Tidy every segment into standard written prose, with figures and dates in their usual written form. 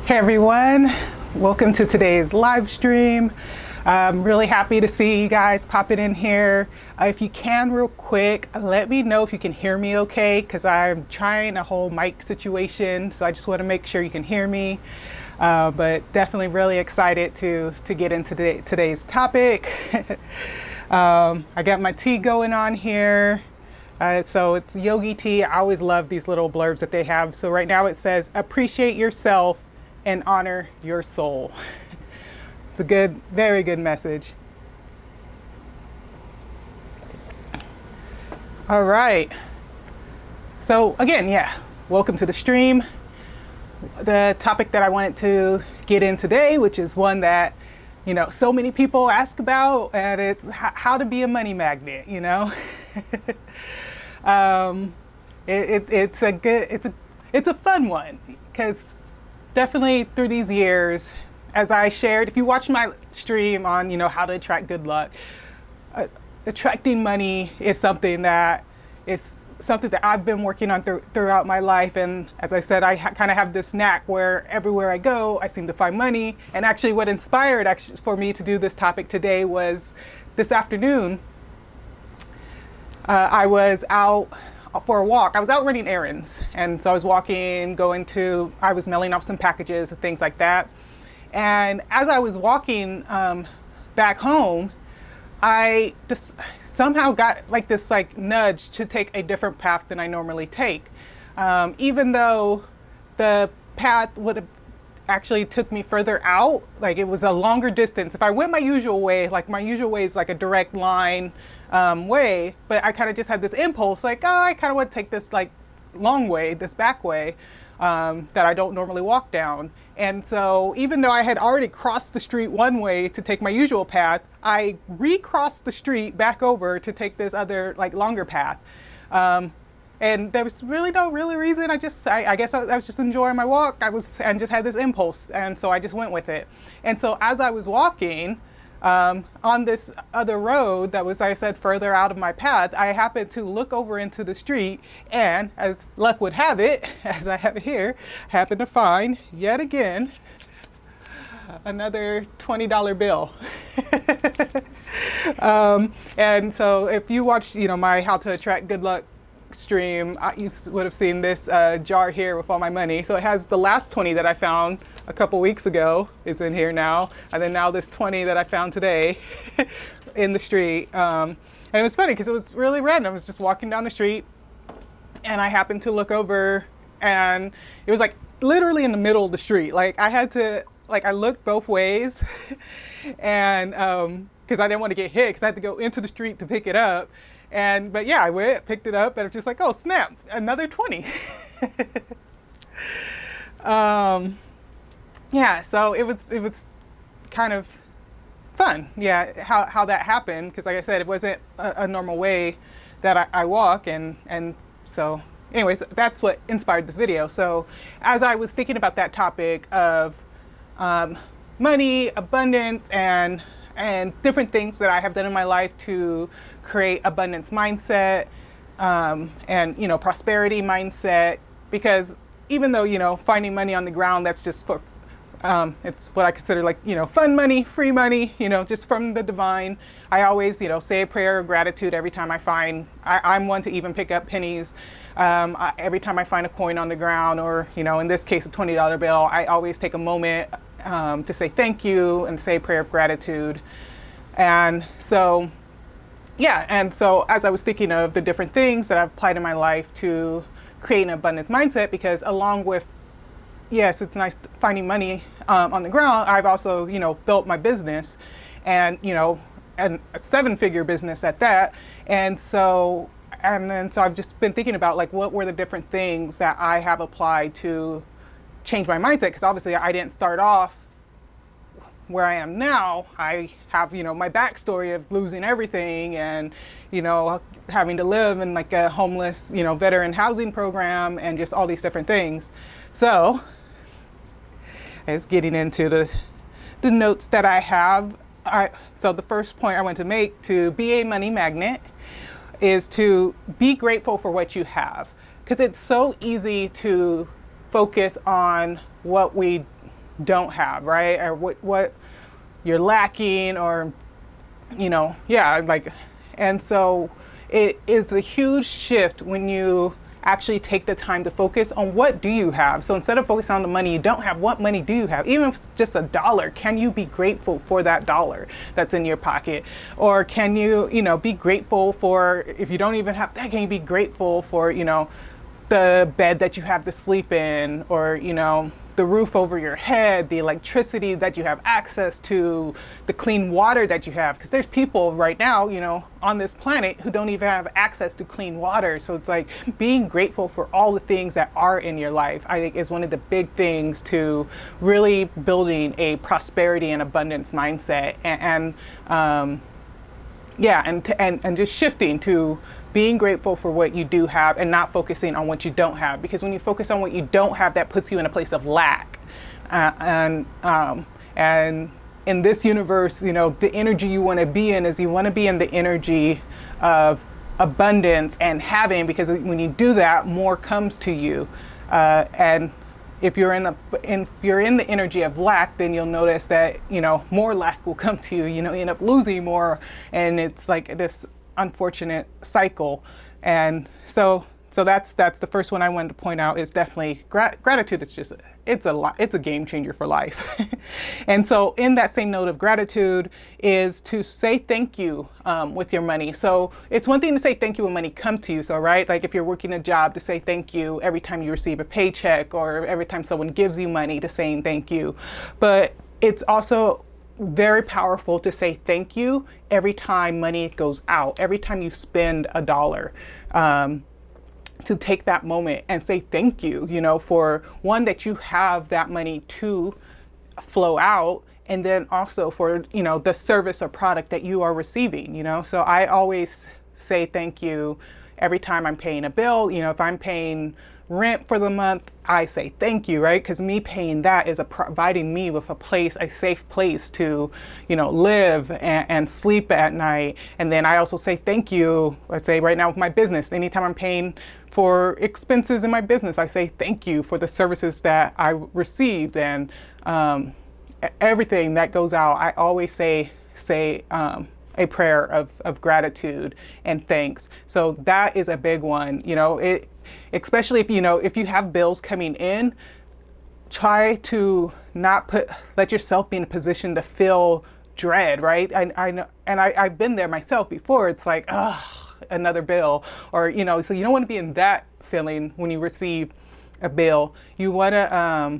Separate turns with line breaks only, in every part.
Hey everyone, welcome to today's live stream. I'm really happy to see you guys popping in here. If you can, real quick, let me know if you can hear me okay, because I'm trying a whole mic situation, so I just want to make sure you can hear me. But definitely really excited to get into today's topic. I got my tea going on here. So it's Yogi Tea. I always love these little blurbs that they have. So right now it says, appreciate yourself and honor your soul. It's a good, very good message. All right. So again, welcome to the stream. The topic that I wanted to get in today, which is one that, so many people ask about, and it's how to be a money magnet, it's a fun one, because definitely through these years, as I shared, if you watch my stream on, how to attract good luck, attracting money is something that I've been working on throughout my life. And as I said, I kind of have this knack where everywhere I go, I seem to find money. And actually what inspired for me to do this topic today was this afternoon, I was out for a walk. I was out running errands. And so I was walking, I was mailing off some packages and things like that. And as I was walking back home, I just somehow got this nudge to take a different path than I normally take. Even though the path would have actually took me further out, it was a longer distance. If I went my usual way, my usual way is a direct line way, but I kind of just had this impulse I kind of want to take this long way, this back way that I don't normally walk down. And so even though I had already crossed the street one way to take my usual path, I recrossed the street back over to take this other longer path. And there was really no reason. I guess I was just enjoying my walk. And just had this impulse. And so I just went with it. And so as I was walking on this other road that was, I said, further out of my path, I happened to look over into the street, and as luck would have it, as I have it here, happened to find yet again another $20 bill. And so if you watched, my How to Attract Good Luck stream, you would have seen this jar here with all my money. So it has the last 20 that I found a couple weeks ago is in here now, and then now this 20 that I found today in the street. And it was funny because it was really random. I was just walking down the street, and I happened to look over, and it was literally in the middle of the street. I had to I looked both ways, and because I didn't want to get hit, because I had to go into the street to pick it up. But yeah, I went, picked it up, and it was just oh snap, another 20. Yeah, so it was kind of fun, how that happened, because like I said, it wasn't a normal way that I walk, and so anyways, that's what inspired this video. So as I was thinking about that topic of money, abundance, and different things that I have done in my life to create abundance mindset, and prosperity mindset, because even though finding money on the ground, that's just for it's what I consider fun money, free money, just from the divine. I always say a prayer of gratitude every time I'm one to even pick up pennies. Every time I find a coin on the ground, or in this case a $20 bill, I always take a moment to say thank you and say a prayer of gratitude. And so as I was thinking of the different things that I've applied in my life to create an abundance mindset, because along with, yes, it's nice finding money on the ground, I've also built my business, and and a 7-figure business at that. And so I've just been thinking about what were the different things that I have applied to change my mindset, because obviously I didn't start off where I am now. I have my backstory of losing everything, and having to live in a homeless veteran housing program, and just all these different things. So I was getting into the notes that I have. So the first point I want to make to be a money magnet is to be grateful for what you have, because it's so easy to focus on what we don't have, right? Or what you're lacking, or yeah, like, and so it is a huge shift when you actually take the time to focus on what do you have. So instead of focusing on the money you don't have, what money do you have? Even if it's just $1, can you be grateful for that dollar that's in your pocket? Or can you, be grateful for, if you don't even have that, can you be grateful for, the bed that you have to sleep in, or, the roof over your head, the electricity that you have access to, the clean water that you have? Because there's people right now, on this planet who don't even have access to clean water. So it's like being grateful for all the things that are in your life, I think, is one of the big things to really building a prosperity and abundance mindset. And just shifting to being grateful for what you do have and not focusing on what you don't have. Because when you focus on what you don't have, that puts you in a place of lack. And in this universe, the energy you want to be in is you want to be in the energy of abundance and having, because when you do that, more comes to you. And if you're in the energy of lack, then you'll notice that more lack will come to you. You end up losing more, and it's like this unfortunate cycle. And so that's the first one I wanted to point out, is definitely gratitude. It's a game changer for life. And so in that same note of gratitude is to say thank you with your money. So it's one thing to say thank you when money comes to you. So, right, like if you're working a job, to say thank you every time you receive a paycheck, or every time someone gives you money, to saying thank you. But it's also very powerful to say thank you every time money goes out, every time you spend $1. To take that moment and say thank you, for one, that you have that money to flow out, and then also for, the service or product that you are receiving, So I always say thank you every time I'm paying a bill. If I'm paying rent for the month, I say thank you, right? Because me paying that is providing me with a safe place to, live and sleep at night. And then I also say thank you, let's say right now with my business, anytime I'm paying for expenses in my business, I say thank you for the services that I received, and everything that goes out. I always say a prayer of gratitude and thanks. So that is a big one. Especially if you have bills coming in, try to not let yourself be in a position to feel dread, right? I know, and I've been there myself before. It's like, another bill, or so you don't want to be in that feeling when you receive a bill. You want to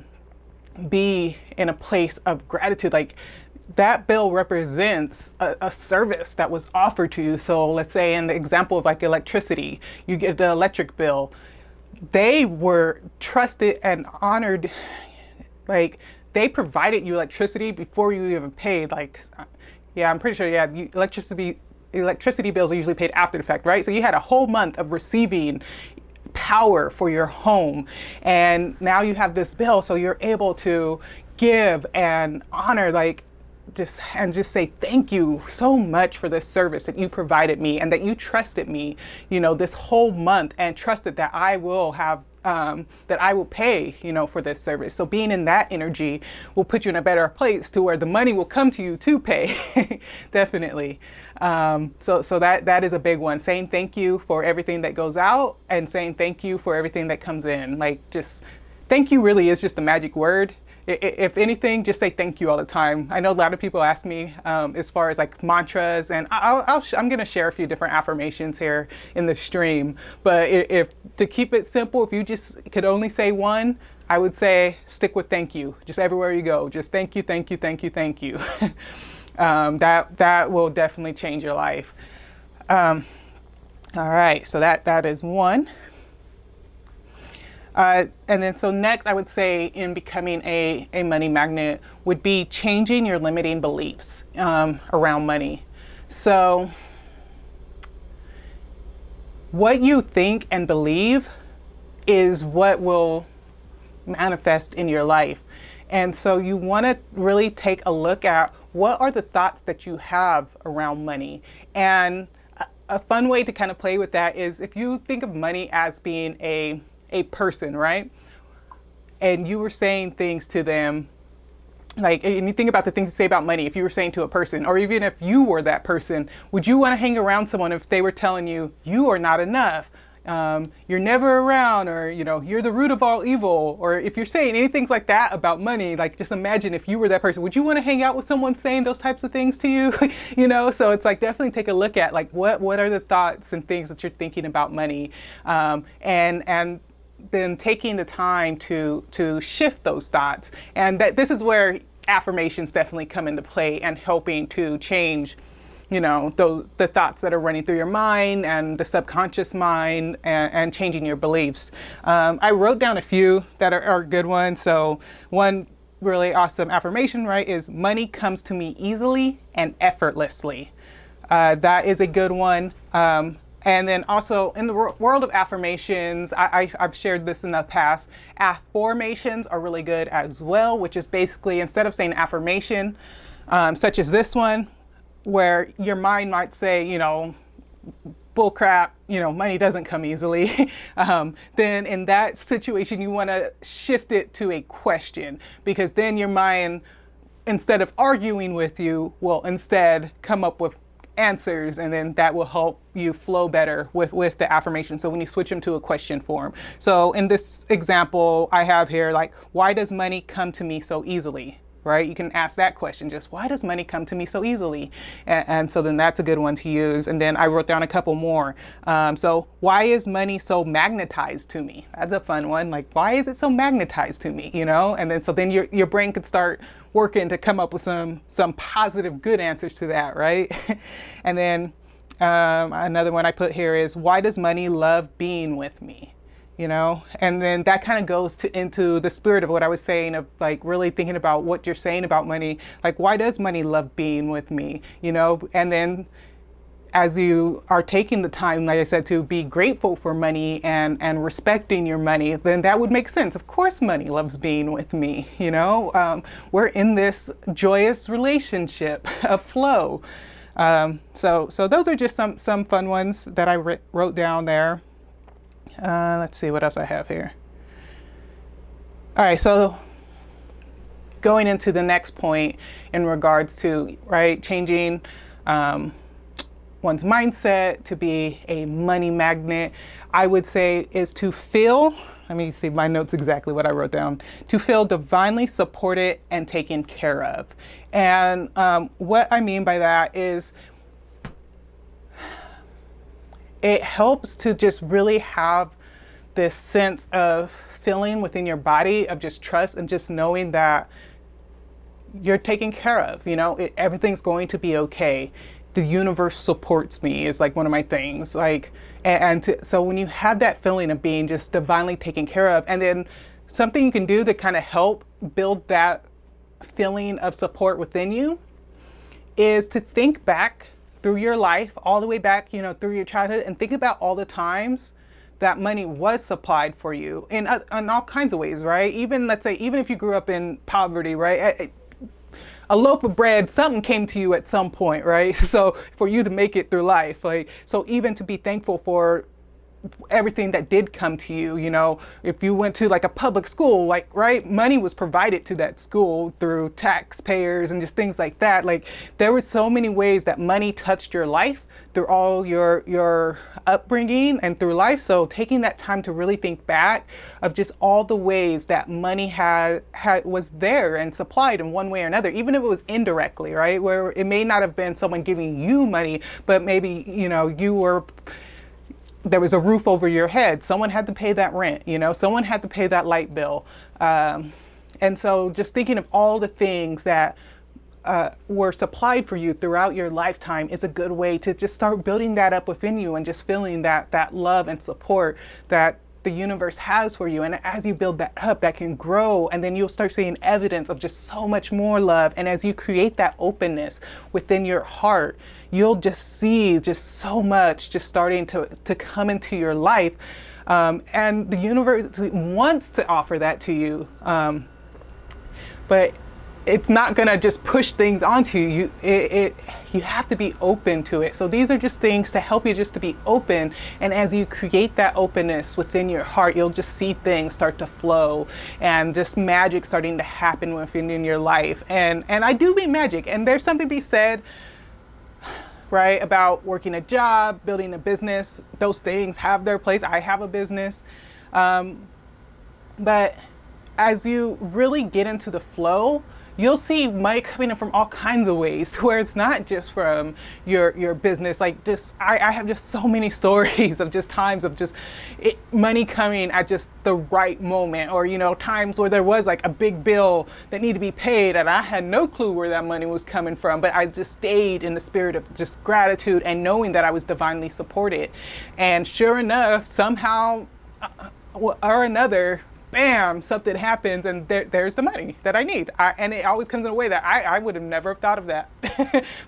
be in a place of gratitude, like that bill represents a service that was offered to you. So let's say in the example of like electricity, you get the electric bill. They were trusted and honored, like they provided you electricity before you even paid. Like, yeah, I'm pretty sure, yeah, electricity bills are usually paid after the fact, right? So you had a whole month of receiving power for your home, and now you have this bill, so you're able to give and honor, like just say thank you so much for this service that you provided me, and that you trusted me, this whole month, and trusted that I will have that I will pay, for this service. So being in that energy will put you in a better place to where the money will come to you to pay. Definitely. So that is a big one. Saying thank you for everything that goes out, and saying thank you for everything that comes in. Like, just thank you really is just the magic word. If anything, just say thank you all the time. I know a lot of people ask me as far as like mantras, and I'm going to share a few different affirmations here in the stream. But if to keep it simple, if you just could only say one, I would say stick with thank you. Just everywhere you go, just thank you, thank you, thank you, thank you. That will definitely change your life. All right, so that is one. And then so next, I would say in becoming a money magnet would be changing your limiting beliefs around money. So what you think and believe is what will manifest in your life. And so you want to really take a look at what are the thoughts that you have around money. And a fun way to kind of play with that is if you think of money as being a person, right? And you were saying things to them Like, and you think about the things you say about money, if you were saying to a person, or even if you were that person, would you want to hang around someone if they were telling you, you are not enough? You're never around, or, you know, you're the root of all evil. Or if you're saying anything like that about money, like just imagine if you were that person, would you want to hang out with someone saying those types of things to you? You know, so it's like, definitely take a look at like, what are the thoughts and things that you're thinking about money? And then taking the time to shift those thoughts. And that this is where affirmations definitely come into play and helping to change, you know, the thoughts that are running through your mind and the subconscious mind, and changing your beliefs. I wrote down a few that are good ones. So one really awesome affirmation, right, is money comes to me easily and effortlessly. That is a good one. And then also in the world of affirmations, I've shared this in the past, affirmations are really good as well, which is basically instead of saying affirmation, such as this one, where your mind might say, you know, bull crap, you know, money doesn't come easily, then in that situation, you want to shift it to a question, because then your mind, instead of arguing with you, will instead come up with answers, and then that will help you flow better with the affirmation. So when you switch them to a question form. So in this example I have here, like, why does money come to me so easily? Right? You can ask that question, just why does money come to me so easily? And so then that's a good one to use. And then I wrote down a couple more. So why is money so magnetized to me? That's a fun one. Like, why is it so magnetized to me? You know? And then so then your brain could start working to come up with some positive, good answers to that, right? And then another one I put here is, why does money love being with me? You know, and then that kind of goes into the spirit of what I was saying, of like really thinking about what you're saying about money. Like, why does money love being with me? You know, and then as you are taking the time, like I said, to be grateful for money and respecting your money, then that would make sense. Of course, money loves being with me. You know, we're in this joyous relationship of flow. So those are just some fun ones that I wrote down there. Let's see what else I have here. All right, so going into the next point in regards to, right, changing one's mindset to be a money magnet, I would say is to feel, let me see my notes exactly what I wrote down, to feel divinely supported and taken care of. And what I mean by that is, it helps to just really have this sense of feeling within your body of just trust and just knowing that you're taken care of. You know, everything's going to be okay. The universe supports me is like one of my things. Like, so when you have that feeling of being just divinely taken care of, and then something you can do to kind of help build that feeling of support within you is to think back through your life, all the way back, you know, through your childhood, and think about all the times that money was supplied for you in all kinds of ways, right? Even, let's say, even if you grew up in poverty, right? A loaf of bread, something came to you at some point, right? So for you to make it through life, like, so even to be thankful for everything that did come to you, you know, if you went to like a public school, like, right, money was provided to that school through taxpayers and just things like that. Like, there were so many ways that money touched your life through all your upbringing and through life. So taking that time to really think back of just all the ways that money was there and supplied in one way or another, even if it was indirectly, right, where it may not have been someone giving you money, but maybe, you know, there was a roof over your head. Someone had to pay that rent, you know, someone had to pay that light bill. And so just thinking of all the things that were supplied for you throughout your lifetime is a good way to just start building that up within you and just feeling that love and support that the universe has for you. And as you build that up, that can grow, and then you'll start seeing evidence of just so much more love. And as you create that openness within your heart, you'll just see just so much just starting to come into your life. And the universe wants to offer that to you. But it's not gonna just push things onto you. You have to be open to it. So these are just things to help you just to be open. And as you create that openness within your heart, you'll just see things start to flow and just magic starting to happen within in your life. And I do mean magic. And there's something to be said, right, about working a job, building a business. Those things have their place. I have a business. But as you really get into the flow, you'll see money coming in from all kinds of ways, to where it's not just from your business. Like just, I have just so many stories of just times of just money coming at just the right moment, or, you know, times where there was like a big bill that needed to be paid and I had no clue where that money was coming from, but I just stayed in the spirit of just gratitude and knowing that I was divinely supported. And sure enough, somehow or another, bam, something happens and there's the money that I need. And it always comes in a way that I would have never thought of that.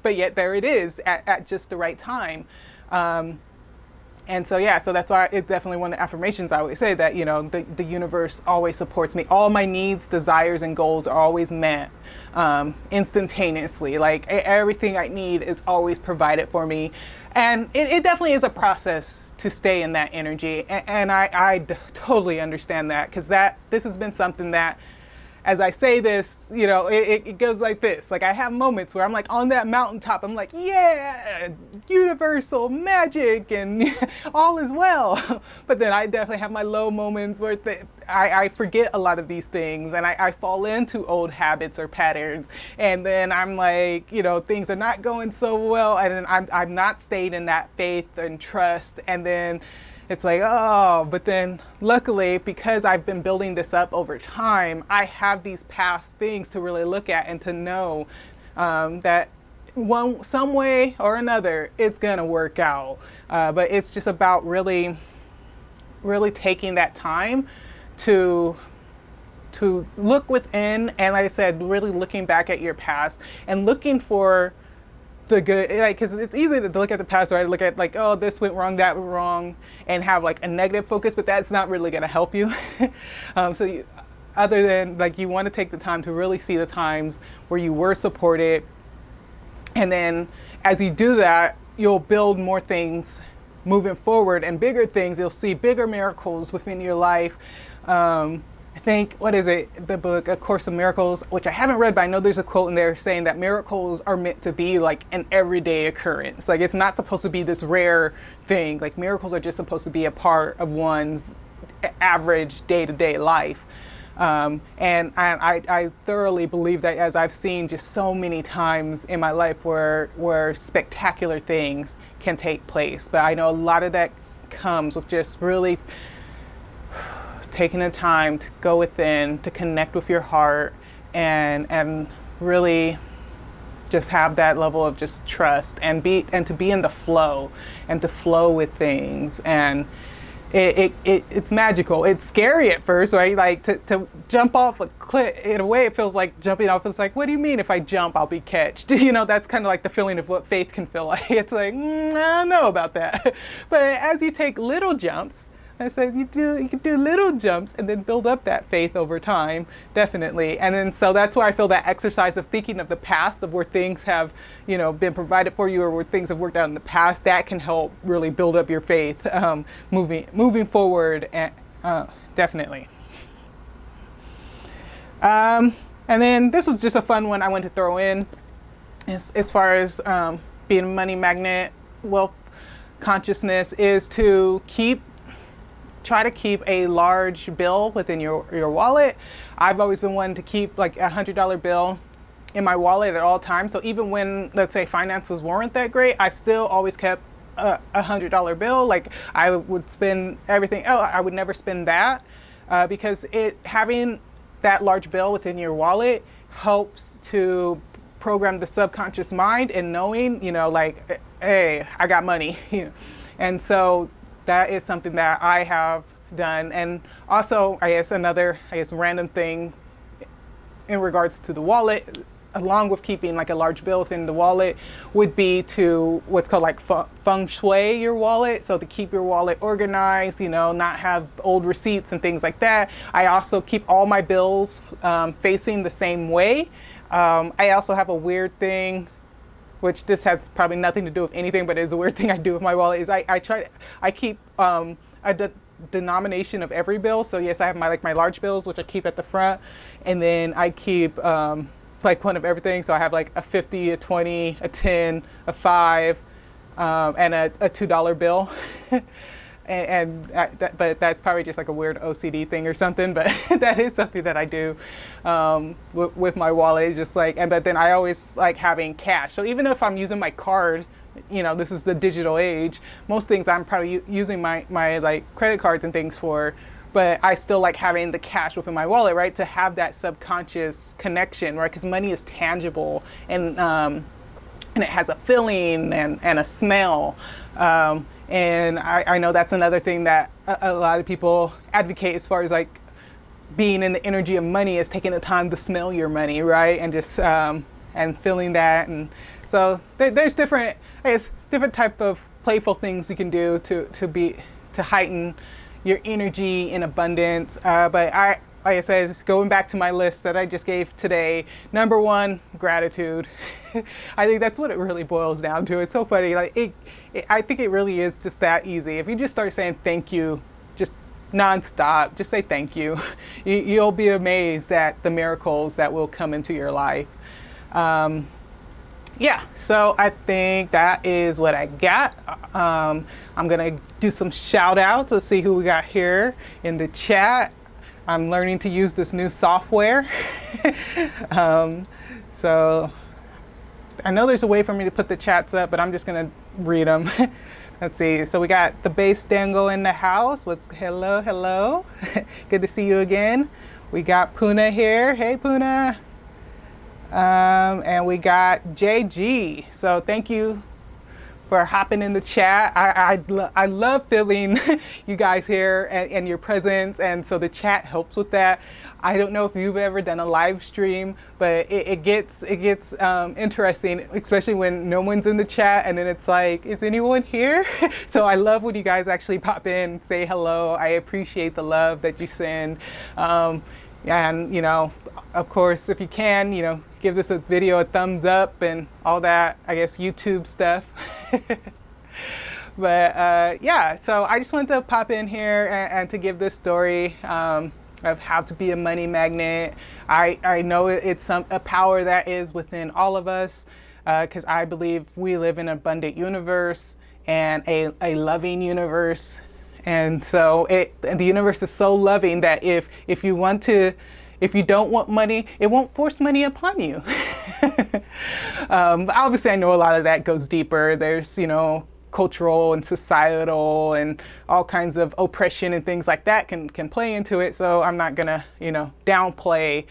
But yet there it is at just the right time. And so, yeah, so that's why it's definitely one of the affirmations I always say, that, you know, the universe always supports me. All my needs, desires, and goals are always met instantaneously. Like everything I need is always provided for me. And it definitely is a process to stay in that energy. And I totally understand that, because this has been something that, as I say this, you know, it goes like this. Like I have moments where I'm like on that mountaintop, I'm like, yeah, universal magic and all is well. But then I definitely have my low moments where I forget a lot of these things and I fall into old habits or patterns. And then I'm like, you know, things are not going so well. And I'm not staying in that faith and trust. And then it's like, oh, but then luckily, because I've been building this up over time, I have these past things to really look at and to know that some way or another, it's gonna work out. But it's just about really, really taking that time to look within, and like I said, really looking back at your past and looking for the good, like, because it's easy to look at the past, right? Look at like, oh, this went wrong, that went wrong, and have like a negative focus, but that's not really going to help you. Other than like, you want to take the time to really see the times where you were supported, and then as you do that, you'll build more things moving forward, and bigger things. You'll see bigger miracles within your life. I think, what is it, the book, A Course in Miracles, which I haven't read, but I know there's a quote in there saying that miracles are meant to be like an everyday occurrence. Like it's not supposed to be this rare thing. Like miracles are just supposed to be a part of one's average day-to-day life. And I thoroughly believe that, as I've seen just so many times in my life where spectacular things can take place. But I know a lot of that comes with just really taking the time to go within, to connect with your heart, and really just have that level of just trust and to be in the flow and to flow with things. And it's magical. It's scary at first, right? Like to jump off a cliff, in a way it feels like jumping off. It's like, what do you mean if I jump I'll be catched? You know, that's kind of like the feeling of what faith can feel like. It's like, I don't know about that. But as you take little jumps, I said you can do little jumps and then build up that faith over time, definitely. And then so that's why I feel that exercise of thinking of the past, of where things have, you know, been provided for you, or where things have worked out in the past, that can help really build up your faith moving forward, and definitely. And then this was just a fun one I want to throw in as far as being a money magnet, wealth consciousness, is to try to keep a large bill within your wallet. I've always been one to keep like $100 bill in my wallet at all times. So even when, let's say, finances weren't that great, I still always kept a $100 bill. Like I would spend everything. Oh, I would never spend that because having that large bill within your wallet helps to program the subconscious mind and knowing, you know, like, hey, I got money. And so that is something that I have done. And also, I guess another, random thing in regards to the wallet, along with keeping like a large bill within the wallet, would be to what's called like feng shui your wallet. So to keep your wallet organized, you know, not have old receipts and things like that. I also keep all my bills facing the same way. I also have a weird thing, which this has probably nothing to do with anything, but it's a weird thing I do with my wallet is I keep a denomination of every bill. So yes, I have my large bills, which I keep at the front, and then I keep like one of everything. So I have like a 50, a 20, a 10, a 5, and a $2 bill. But that's probably just like a weird OCD thing or something. But that is something that I do with my wallet. Just like, but then I always like having cash. So even if I'm using my card, you know, this is the digital age. Most things I'm probably using my like credit cards and things for. But I still like having the cash within my wallet, right? To have that subconscious connection, right? Because money is tangible and it has a feeling and a smell. And I know that's another thing that a lot of people advocate as far as like being in the energy of money is taking the time to smell your money, right? And just and feeling that. And so there's different, I guess, different type of playful things you can do to heighten your energy in abundance. But like I said, just going back to my list that I just gave today, number 1, gratitude. I think that's what it really boils down to. It's so funny. Like I think it really is just that easy. If you just start saying thank you, just nonstop, just say thank you. You'll be amazed at the miracles that will come into your life. Yeah, so I think that is what I got. I'm gonna do some shout outs. Let's see who we got here in the chat. I'm learning to use this new software. So I know there's a way for me to put the chats up, but I'm just gonna read them. Let's see. So we got the bass dangle in the house. Hello. Good to see you again. We got Puna here. Hey, Puna. And we got JG. So thank you for hopping in the chat. I love feeling you guys here and your presence, and so the chat helps with that. I don't know if you've ever done a live stream, but it gets interesting, especially when no one's in the chat and then it's like, is anyone here? So I love when you guys actually pop in, say hello. I appreciate the love that you send. And, you know, of course, if you can, you know, give this a video a thumbs up and all that, I guess, YouTube stuff. But yeah, so I just wanted to pop in here and to give this story of how to be a money magnet. I know it's a power that is within all of us, because I believe we live in an abundant universe and a loving universe. And so the universe is so loving that if you don't want money, it won't force money upon you. But obviously, I know a lot of that goes deeper. There's, you know, cultural and societal and all kinds of oppression and things like that can play into it. So I'm not gonna, you know, downplay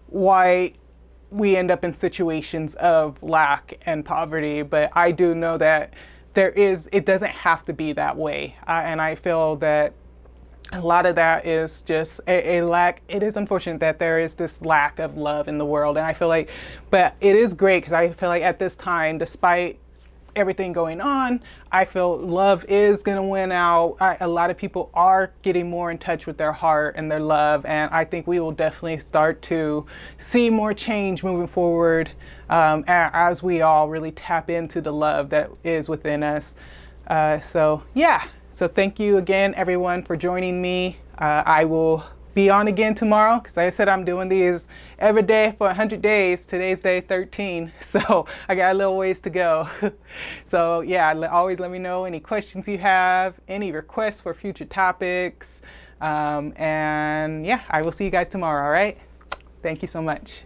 why we end up in situations of lack and poverty. But I do know that it doesn't have to be that way. And I feel that a lot of that is just a lack. It is unfortunate that there is this lack of love in the world. And I feel like, but it is great because I feel like at this time, despite everything going on, I feel love is going to win out. A lot of people are getting more in touch with their heart and their love. And I think we will definitely start to see more change moving forward as we all really tap into the love that is within us. So yeah. So thank you again, everyone, for joining me. I will be on again tomorrow because like I said, I'm doing these every day for 100 days. Today's day 13, so I got a little ways to go. So yeah, always let me know any questions you have, any requests for future topics. And yeah, I will see you guys tomorrow, all right? Thank you so much.